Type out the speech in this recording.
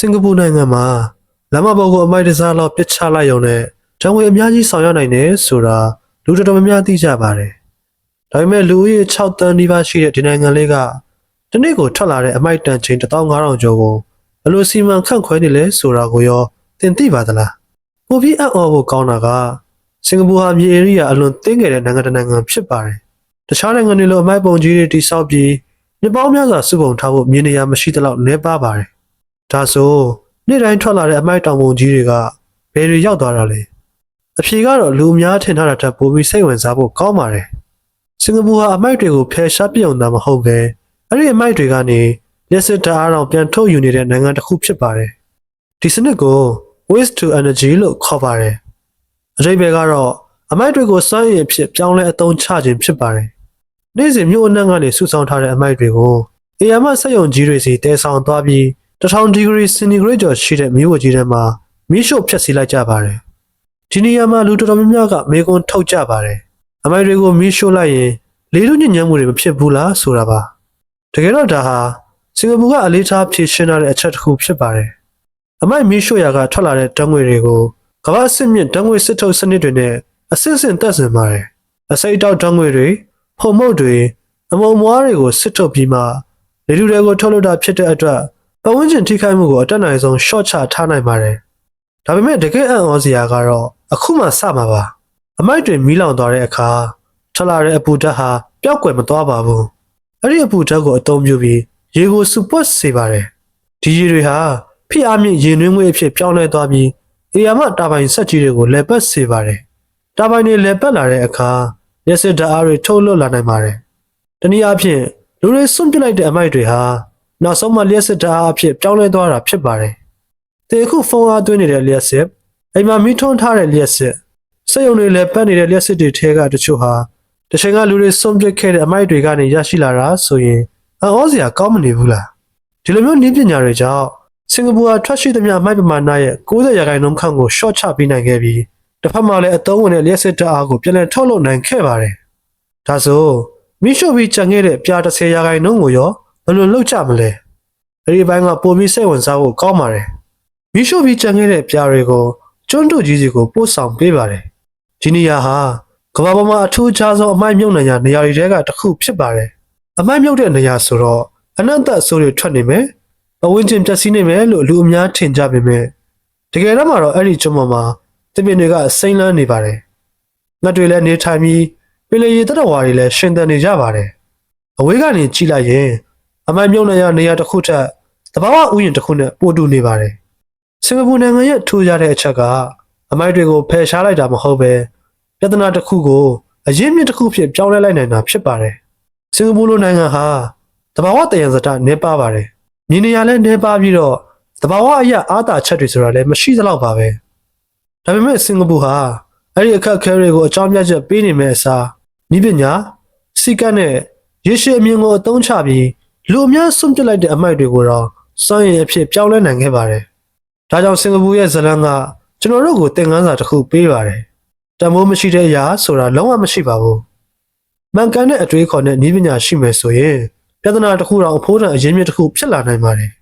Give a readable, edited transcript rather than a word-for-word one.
စင်ကာပူနိုင်ငံမှာလမ်းမပေါ်ကိုအမိုက်တစားလောက်ပစ်ချလိုက်ရုံနဲ့တံငွေအများကြီးဆောင်ရနိုင်တယ်ဆိုတာလူတော်တော်များများသိကြပါတယ်။ဒါပေမဲ့လူဦးရေ6တန်းနီးပါးရှိတဲ့ဒီနိုင်ငံလေးကတနေ့ကိုထွက်လာတဲ့အမိုက်တန်ချိန်15000ကျော်ကိုဘယ်လိုစီမံခန့်ခွဲနေလဲဆိုတာကိုရောသင်သိပါသလား။ပိုပြီးအံ့ဩဖို့ကောင်းတာကစင်ကာပူဟာမြေဧရိယာအလွန်သေးငယ်တဲ့နိုင်ငံတစ်နိုင်ငံဖြစ်ပါတယ်။တခြားနိုင်ငံတွေလိုအမိုက်ပုံကြီးတွေတိစောက်ပြီးနှစ်ပေါင်းများစွာစုပုံထားဖို့မြေနေရာမရှိသလောက်နှဲပါပါတယ်။ဒါဆိုနေ့တိုင်းထွက်လာတဲ့အမိုက်တောင်ပုံကြီးတွေကဘယ်တွေရောက်သွားတာလဲအဖြေကတော့လူအများထင်ထားတာထက်ပိုပြီးစိတ်ဝင်စားဖို့ကောင်းပါတယ်စင်ကာပူဟာအမိုက်တွေကိုဖယ်ရှားပြုံတာမဟုတ်ပဲအဲ့ဒီအမိုက်တွေကနေလက်စစ်ဓာတ်အားအောင်ပြန်ထုတ်ယူနေတဲ့နိုင်ငံတစ်ခုဖြစ်ပါတယ်ဒီစနစ်ကို waste to energy လို့ခေါ်ပါတယ်အဓိပ္ပာယ်ကတော့အမိုက်တွေကိုစွမ်းအင်အဖြစ်ပြောင်းလဲအသုံးချခြင်းဖြစ်ပါတယ်နေ့စဉ်မြို့အနှံ့ကနေစုဆောင်းထားတဲ့အမိုက်တွေကိုအေယာမစက်ရုံကြီးတွေစီတည်ဆောင်သွားပြီး1000 ဒီဂရီစင်တီဂရိတ်ကျော်ရှိတဲ့မြို့ဝကြီးထဲမှာမီးရှို့ဖျက်ဆီးလိုက်ကြပါတယ်။ဒီနေရာမှာလူတော်တော်များများကမေကွန်းထုတ်ကြပါတယ်။အမိုက်တွေကိုမီးရှို့လိုက်ရင်လေထုညစ်ညမ်းမှုတွေမဖြစ်ဘူးလားဆိုတာပါ။တကယ်တော့ဒါဟာစင်ကာပူကအလေးထားဖြည့်ရှင်းထားတဲ့အချက်တစ်ခုဖြစ်ပါတယ်။အမိုက်မီးရှို့ရာကထွက်လာတဲ့ဓာတ်ငွေတွေကိုကမ္ဘာအဆင့်မြင့်ဓာတ်ငွေစစ်ထုတ်စနစ်တွေနဲ့အဆင့်ဆင့်တက်ဆင်ပါတယ်။အစိတ်တောက်ဓာတ်ငွေတွေဖုံမုတ်တွေအမုံမွားတွေကိုစစ်ထုတ်ပြီးမှလေထုတွေကိုထုတ်လုပ်တာဖြစ်တဲ့အတွက်ပတ်ဝန်းကျင်ထိခိုက်မှုကိုအတက်နိုင်ဆုံးရှော့ချထားနိုင်ပါတယ်။ဒါပေမဲ့တကယ်အံ့ဩစရာကတော့အခုမှစမှာပါ။အမိုက်တွေမီးလောင်သွားတဲ့အခါထွက်လာတဲ့အပူဓာတ်ဟာပျောက်ကွယ်မသွားပါဘူး။အဲ့ဒီအပူဓာတ်ကိုအသုံးပြုပြီးရေကိုစုပွက်စေပါတယ်။ဒီရေတွေဟာဖိအားမြင့်ရေနွေးငွေ့အဖြစ်ပြောင်းလဲသွားပြီးအေယာမတာဘိုင်စက်ကြီးတွေကိုလဲပတ်စေပါတယ်။တာဘိုင်တွေလဲပတ်လာတဲ့အခါလက်စစ်ဓာတ်အားတွေထုတ်လွှတ်လာနိုင်ပါတယ်။တနည်းအားဖြင့်လူတွေစွန့်ပစ်လိုက်တဲ့အမိုက်တွေဟာနောက်ဆုံးမှလျှက်စစ်ဓာတ်အားအဖြစ်ပြောင်းလဲသွားတာဖြစ်ပါတယ်။ဒီအခုဖုန်းအားသွင်းနေတဲ့လျှက်စစ်အိမ်မှာမီးထွန်းထားတဲ့လျှက်စစ်စက်ရုံတွေလည်းပတ်နေတဲ့လျှက်စစ်တွေထဲကတချို့ဟာတချိန်ကလူတွေစွန့်ပစ်ခဲ့တဲ့အမိုက်တွေကနေရရှိလာတာဆိုရင်အံ့ဩစရာကောင်းမနေဘူးလား။ဒီလိုမျိုးနည်းပညာတွေကြောင့်စင်ကာပူဟာထွက်ရှိသမျှအမိုက်ပမာဏရဲ့90%ခန့်ကိုရှော့ချပေးနိုင်ခဲ့ပြီးတစ်ဖက်မှာလည်းအသုံးဝင်တဲ့လျှက်စစ်ဓာတ်အားကိုပြန်လည်ထုတ်လုပ်နိုင်ခဲ့ပါတယ်။ဒါဆိုမီးရှို့ပြီးကျန်ခဲ့တဲ့အပြာ10%ကိုရောဘယ်လိုလုပ်ကြမလဲအဲဒီဘိုင်းကပိုပြီးစိတ်ဝင်စားဖို့ကောင်းပါတယ်မီးရှို့ပြီးကျန်ခဲ့တဲ့ပြားတွေကိုကျွန်းတို့ကြီးစီကိုပို့ဆောင်ပေးပါတယ်ဒီနေရာဟာကမ္ဘာပေါ်မှာအထူးခြားဆုံးအမိုက်မြုပ်နှံရာနေရာတွေထဲကတစ်ခုဖြစ်ပါတယ်အမိုက်မြုပ်တဲ့နေရာဆိုတော့အနံ့သက်ဆိုးတွေထွက်နေမယ်အဝန်းကျင်ပျက်စီးနေမယ်လို့လူအများထင်ကြပေမဲ့တကယ်တော့မှတော့အဲ့ဒီကျွန်းပေါ်မှာတပင်တွေကစိမ့်လန်းနေပါတယ်ငှက်တွေလည်းနေထိုင်ပြီးပင်လယ်ရေတရဝါတွေလည်းရှင်သန်နေကြပါတယ်အဝေးကနေကြည့်လိုက်ရင်အမိုက်မြုပ်နှံရာနေရာတစ်ခုထက်တဘာဝဥယျာဉ်တစ်ခုနဲ့ပိုတူနေပါတယ်စင်ကာပူနိုင်ငံရဲ့ထူးခြားတဲ့အချက်ကအမိုက်တွေကိုဖယ်ရှားလိုက်တာမဟုတ်ပဲပြဿနာတစ်ခုကိုအရင်းမြစ်တစ်ခုဖြစ်ပြောင်းလဲလိုက်နိုင်တာဖြစ်ပါတယ်စင်ကာပူလိုနိုင်ငံဟာတဘာဝတယံဇာတနည်းပါပါတယ်မြေနေရာလည်းနည်းပါပြီးတော့တဘာဝအရာအားသာချက်တွေဆိုတာလည်းမရှိသလောက်ပါပဲဒါပေမဲ့စင်ကာပူဟာအဲ့ဒီအခက်အခဲတွေကိုအကြောင်းပြချက်ပေးနေမဲ့အစားဤပညာစီကတ်နဲ့ရေရှည်အမြင်ကိုအသုံးချပြီးလူအများစွန့်ပစ်လိုက်တဲ့အမိုက်တွေကိုတော့စွန့်ရည်အဖြစ်ပြောင်းလဲနိုင်ခဲ့ပါတယ်။ဒါကြောင့်စင်ကာပူရဲ့ဇလန်းကကျွန်တော်တို့ကိုသင်ခန်းစာတစ်ခုပေးပါတယ်။တန်ဖိုးမရှိတဲ့အရာဆိုတာလုံးဝမရှိပါဘူး။မှန်ကန်တဲ့အတွေးခေါ်နဲ့နည်းပညာရှိမယ်ဆိုရင်ပြဿနာတစ်ခုတော့အဖို့တန်အရင်းမြစ်တစ်ခုဖြစ်လာနိုင်ပါတယ်။